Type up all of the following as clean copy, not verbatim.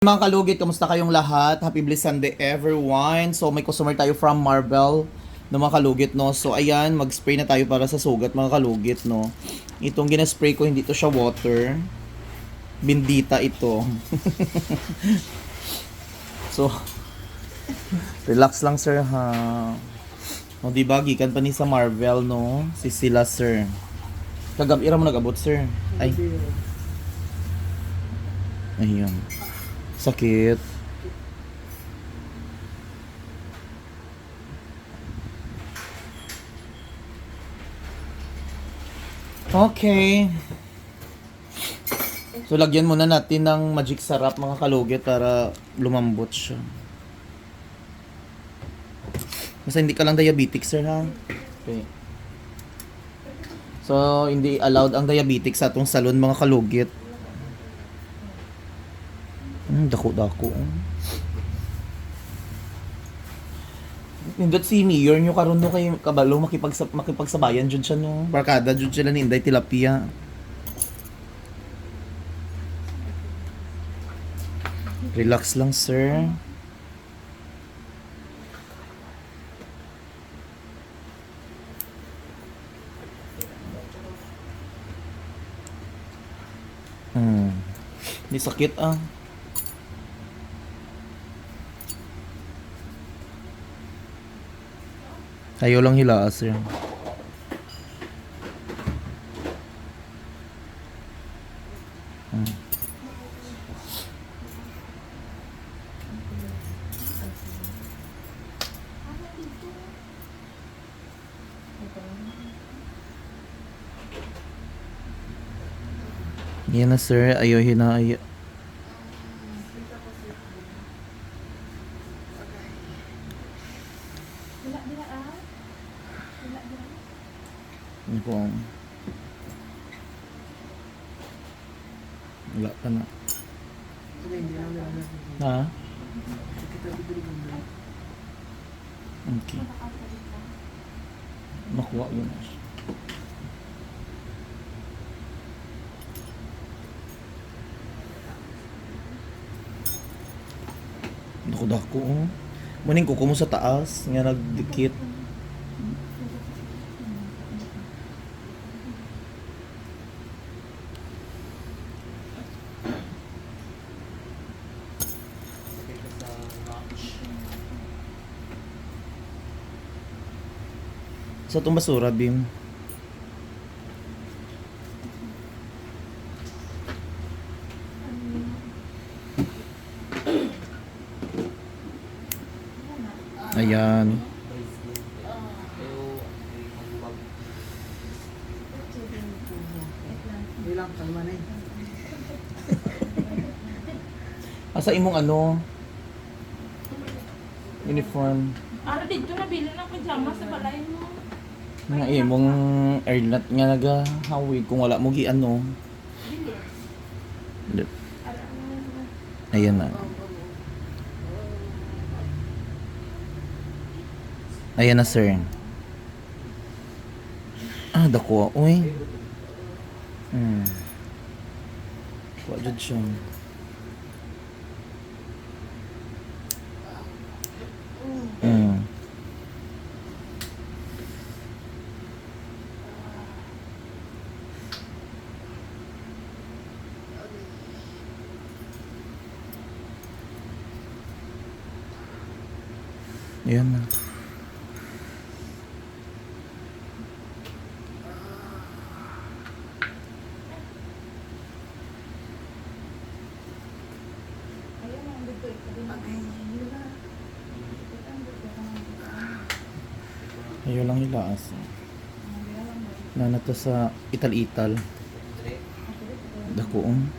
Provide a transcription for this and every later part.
Mga kalugit, kamusta kayong lahat? Happy Blessed Sunday everyone. So may customer tayo from Marvel no mga kalugit, no. So ayan, mag-spray na tayo para sa sugat mga kalugit, no. Itong gina-spray ko, hindi to siya water. Bindita ito. So relax lang sir ha. O di ba gikan pa ni sa Marvel, no. Si sila sir. Kagabi ra mo nag-abot sir. Ay. Ayun. Sakit. Okay. So lagyan muna natin ng magic sarap mga kalugit para lumambot siya. Basta hindi ka lang diabetic sir ha. Okay. So hindi allowed ang diabetic sa atong salon mga kalugit. Dako-dako. Nindot si Mayor nyo karon no kay kabalo makipagsabayan jud siya no. Barkada jud sila ni Inday Tilapia. Relax lang sir. Hindi sakit ah. Ayaw lang hilaas sir. Yan na sir, ayaw hinaya. Ano po? Wala pa na. Ha? Okay. Makuha yun. Dako-dako oh. Muning kuko mo sa taas nga nagdikit. Sa itong basura, Bim. Ayan. Asa imong ano? Uniform. Ara dito nabili ng pajama sa balay mo. Nga imong airnat nga nagahawig kung wala mo gi ano. Ayan na. Ayan na sir. Dako oy. Kuha jud siya. Ayan na. Ayaw lang hilaas. Nanato sa ital-ital. Dakoong.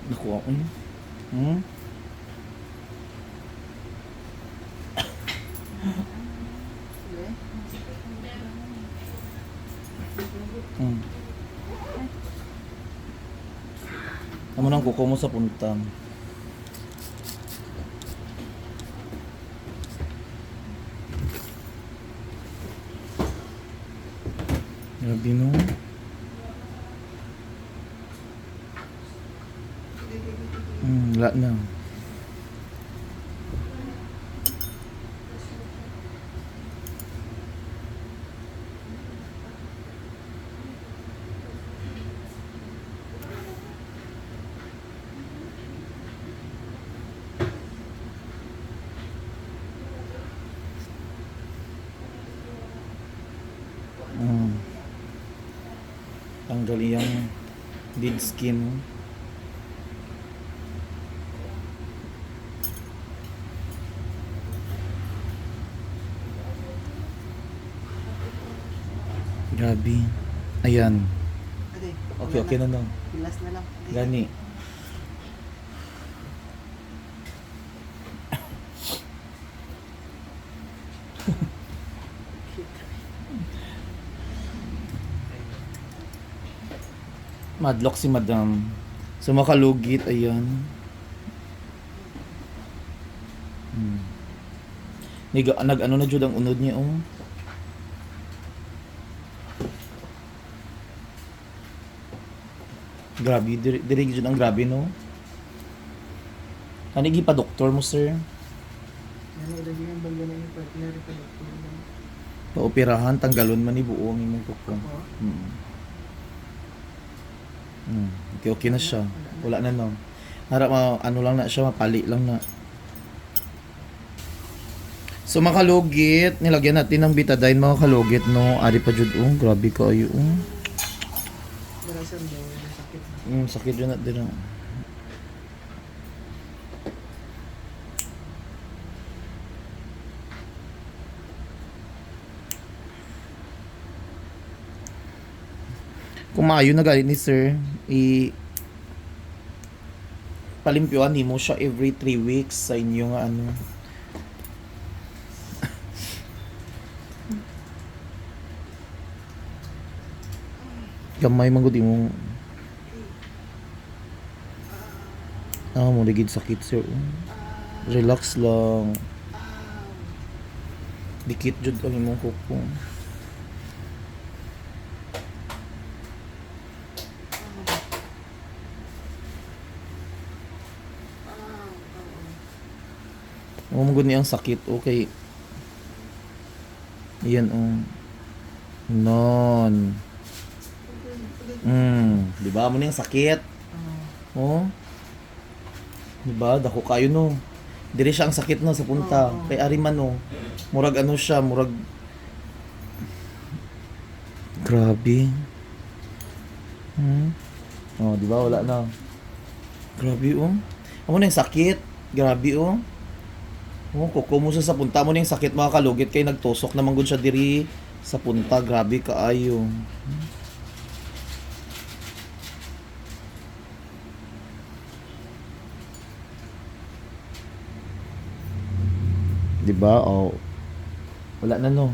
Nakuha ko yun. Amo nang kuko mo sa punta. Grabe no. Wala na. Tanggal yung dead skin. Grabe. Ayan. Okay, okay na lang. Pilas na lang. Gani. Madlock si madam. So makalugit, ayan. Nag-ano na jud ang unod niya, oh. Grabe, diri jud ang grabe, no? Kanigi pa doktor mo, sir? Ano lagi yung bagyo na yung partner pa doktor. Paoperahan, tanggalon man ni buo ang imong kuko. Oo. Okay, okay na siya. Wala na, no? Harap, ano lang na siya, mapali lang na. So, makalugit, nilagyan natin ng betadine, mga kalugit, no? Ari pa jud, oh. Grabe ka, ayo, oh. Narasan daw yung sakit. Sakit yun natin, oh. Kung maayo na galit ni sir, palimpyoan mo siya every 3 weeks sa inyo nga ano. Gamay man gud imong mo ligid sakit sir. Relax lang. Dikit jud ang imong kuko. Mugod niya ang sakit, okay. Yan, non. Di ba mo niyang sakit? Oh. Di ba? Dako kayo, no. Diri siya ang sakit, no, sa punta. Kay Ariman, no. Murag ano siya, murag... Grabe. Oh, di ba? Wala na. Grabe, oh. Amo na yung sakit. Grabe, oh. Oh, kuko mo sa punta mo na yung sakit, mga kalugit, kay nagtusok naman gud siya diri sa punta. Grabe kaayo. Diba? Oh. Wala na, no.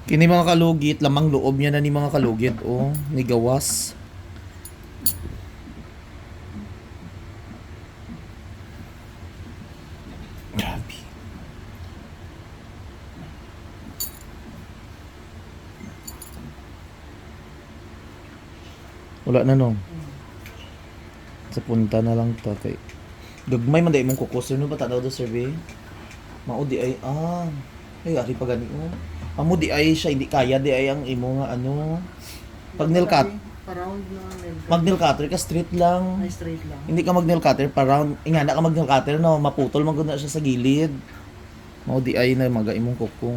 Kini mga kalugit, lamang loob niya na ni mga kalugit, oh, ni gawas. Grabe. Wala na, no. Sa punta na lang ta kay gagmay man dai mong kukusir no ba tanaw do survey. Mao di ay ay ari pa gani, oh. Amo di ay siya hindi kaya di ay ang imo nga ano pag nail cut. Pa-round na nail cut. Mag nail cutter ka straight lang. Ay, straight lang. Hindi ka mag nail cutter pa round. Ingana ka mag nail cutter no maputol man gud na siya sa gilid. Mao di ay na maga imong kuko.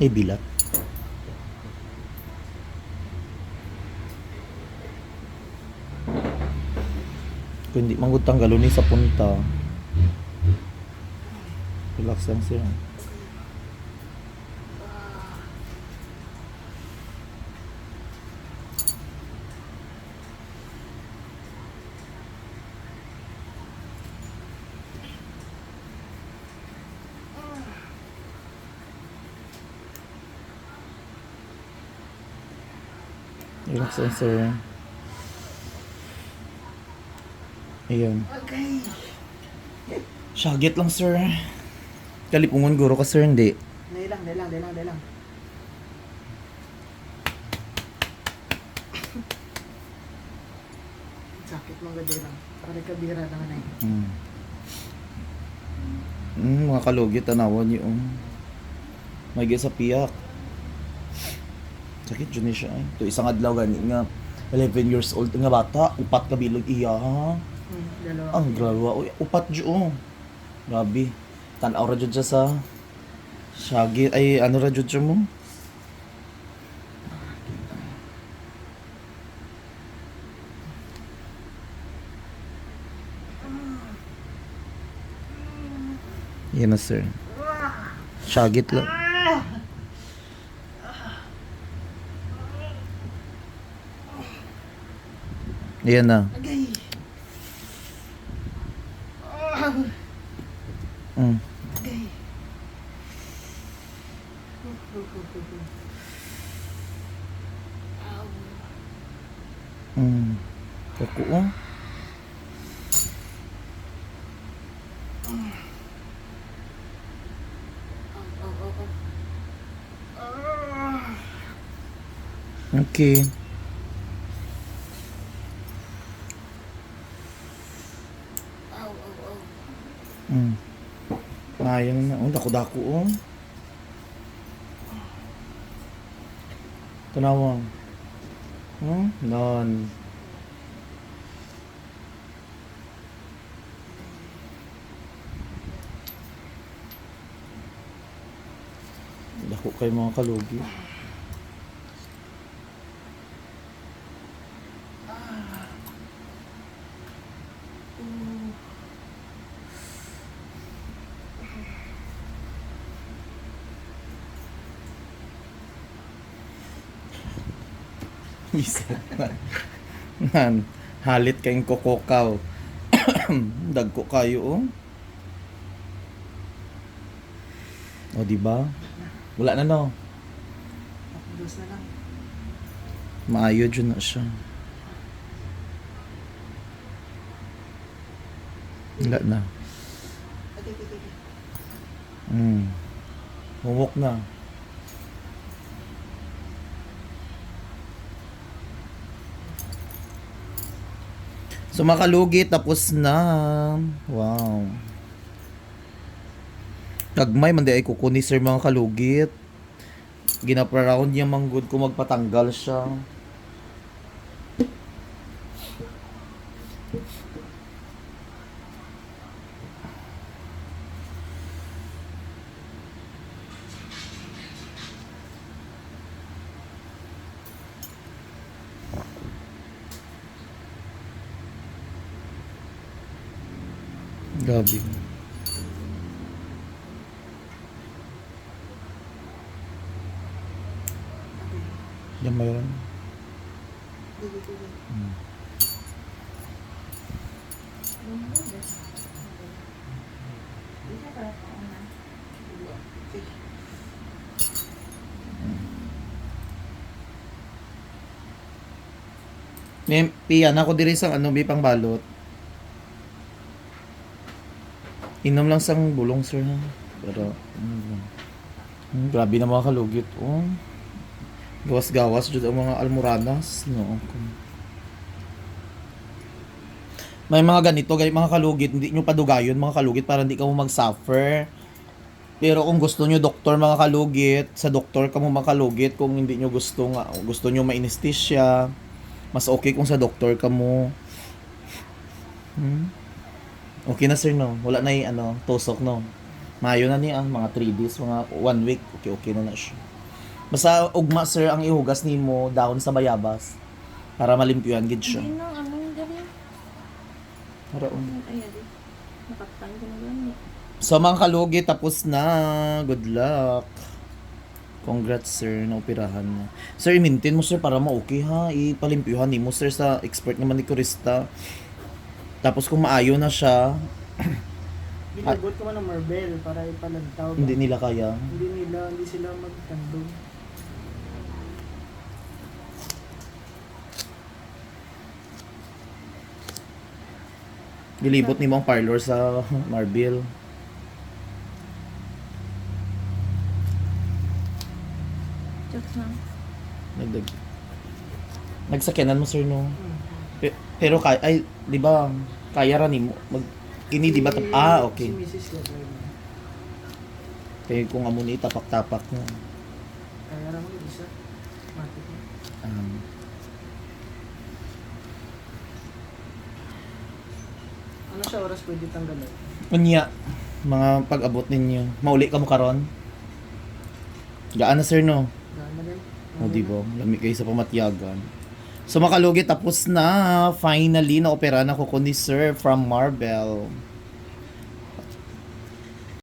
Bilat. Kung hindi manggod tanggalon ni sa punta. Relax lang sir. Relax lang sir. Ayan. Okay. Syagit lang sir. Kalipungon guro ka sir, hindi. Dahil lang. Sakit mong gadi lang. Para kabira naman ay. Mga kalugit, tanawan niyo. May sa piyak. Sakit dyan siya. Ito isang adlaw gani nga. 11 years old nga bata. Upat ka bilog iya ha. Dalawa. Ang grawa. Uy, upat dyan. Grabe. Tanaw ra dyan siya sa syagit. Ay, ano ra dyan siya mo? Yan na sir. Syagit lang. Yan na. Okay. Okay. Ako oh. Okay. Ayan na. Oh, dako-dako oh. Tanawang. Non. Dako kay mga kalugi. Iset na. Nan, halit kayong kokokaw. Dagko kayo oh. O di ba? Wala na no. Dos na lang. Maayo dyan na siya. Wala na. Humok na. So makalugi tapos na. Wow. Kagmay man di ay kukuni sir mga kalugit. Ginapraround niya manggod ko magpatanggal siya. Gabi. Yan mayroon. May piyan ako diri sa ano may pang balot. Inom lang sang bulong sir ha. Pero grabe na mga kalugit oh. Gawas-gawas jud ang mga almoranas no. May mga ganito mga kalugit, hindi nyo padugayon mga kalugit para hindi ka mo mag-suffer. Pero kung gusto nyo doktor mga kalugit, sa doktor ka mo mga kalugit. Kung hindi nyo gusto nyo ma-anesthesia, mas okay kung sa doktor ka mo. Okay na sir no, wala na yung tusok no. Mayo na niya mga 3 days, mga 1 week, okay na siya. Basta ugma sir ang ihugas nimo dahon sa bayabas para malimpyuan gid siya. Hindi nang ano yung gani. Para Ay, adi. Nakaptan ko na gani. So mga kalugi, tapos na. Good luck. Congrats sir, naoperahan mo. Sir, i-maintain mo sir para ma-okay ha. Ipalimpyuhan ni mo sir sa expert naman ni Kurista. Tapos kung maayo na siya, Ginabot ko man ng Marvel para ipalantaw. hindi nila kaya. Hindi sila magtandog. Gilibot ni mo ang parlor sa Marble. Jokes lang. Nagdag. Nagsakyanan mo sir no. Pero kaya ay di ba kaya ra nimo mag kini di ba okay. Si Mrs. Gatler na. Kaya kung amo ni tapak-tapak na. Kaya raman yung isa. Matik na. Um, Ano siya oras pwede tanggalan? unya mga pag-abot ninyo. Mauli ka mo karon. Gaan na sir no. Gaan na rin. O di ba? Lami kayo sa pamatyagan. So makalugi tapos na. Finally na opera na ko ni sir from Marvel.